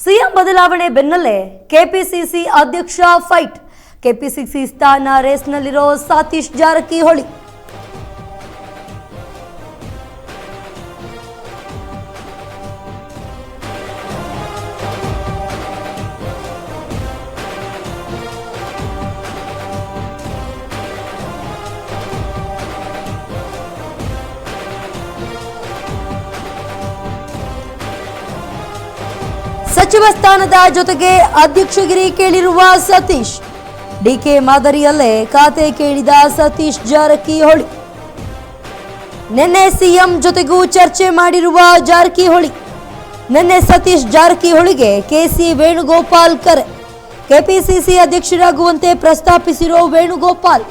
CM ಬದಲಾವಣೆ ಬೆನ್ನಲ್ಲೇ KPCC ಅಧ್ಯಕ್ಷ ಫೈಟ್. ಕೆಪಿಸಿಸಿ ಸ್ಥಾನ ರೇಸ್ನಲ್ಲಿರೋ ಸತೀಶ್ ಜಾರಕಿಹೊಳಿ. ಸಚಿವ ಸ್ಥಾನದ ಜೊತೆಗೆ ಅಧ್ಯಕ್ಷಗಿರಿ ಕೇಳಿರುವ ಸತೀಶ್. ಡಿಕೆ ಮಾದರಿಯಲ್ಲೇ ಖಾತೆ ಕೇಳಿದ ಸತೀಶ್ ಜಾರಕಿಹೊಳಿ. ನಿನ್ನೆ ಸಿಎಂ ಜೊತೆಗೂ ಚರ್ಚೆ ಮಾಡಿರುವ ಜಾರಕಿಹೊಳಿ. ನಿನ್ನೆ ಸತೀಶ್ ಜಾರಕಿಹೊಳಿಗೆ ಕೆಸಿ ವೇಣುಗೋಪಾಲ್ ಕರೆ. ಕೆಪಿಸಿಸಿ ಅಧ್ಯಕ್ಷರಾಗುವಂತೆ ಪ್ರಸ್ತಾಪಿಸಿರೋ ವೇಣುಗೋಪಾಲ್.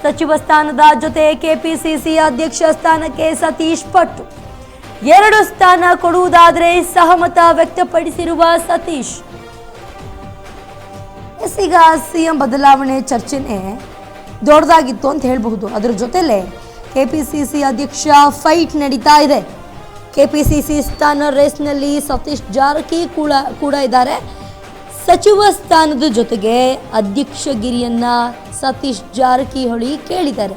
ಸಚಿವ ಸ್ಥಾನದ ಜೊತೆ ಕೆಪಿಸಿಸಿ ಅಧ್ಯಕ್ಷ ಸ್ಥಾನಕ್ಕೆ ಸತೀಶ್ ಪಟ್ಟು. 2 ಸ್ಥಾನ ಕೊಡುವುದಾದರೆ ಸಹಮತ ವ್ಯಕ್ತಪಡಿಸಿರುವ ಸತೀಶ್. ಈಗ ಸಿಎಂ ಬದಲಾವಣೆ ಚರ್ಚೆನೆ ದೊಡ್ಡದಾಗಿತ್ತು ಅಂತ ಹೇಳಬಹುದು. ಅದರ ಜೊತೆಲೇ ಕೆಪಿಸಿಸಿ ಅಧ್ಯಕ್ಷ ಫೈಟ್ ನಡೀತಾ ಇದೆ. ಕೆಪಿಸಿಸಿ ಸ್ಥಾನ ರೇಸ್ನಲ್ಲಿ ಸತೀಶ್ ಜಾರಕಿಹೊಳಿ ಕೂಡ ಇದ್ದಾರೆ. ಸಚಿವ ಸ್ಥಾನದ ಜೊತೆಗೆ ಅಧ್ಯಕ್ಷಗಿರಿಯನ್ನ ಸತೀಶ್ ಜಾರಕಿಹೊಳಿ ಕೇಳಿದ್ದಾರೆ.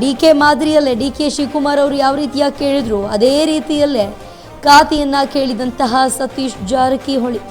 ಡಿಕೆ ಮಾದರಿಯಲ್ಲೇ ಡಿಕೆ ಶಿವಕುಮಾರ್ ಅವರು ಯಾವ ರೀತಿಯಾಗಿ ಕೇಳಿದ್ರು ಅದೇ ರೀತಿಯಲ್ಲೇ ಖಾತೆಯನ್ನ ಕೇಳಿದಂತಹ ಸತೀಶ್ ಜಾರಕಿಹೊಳಿ.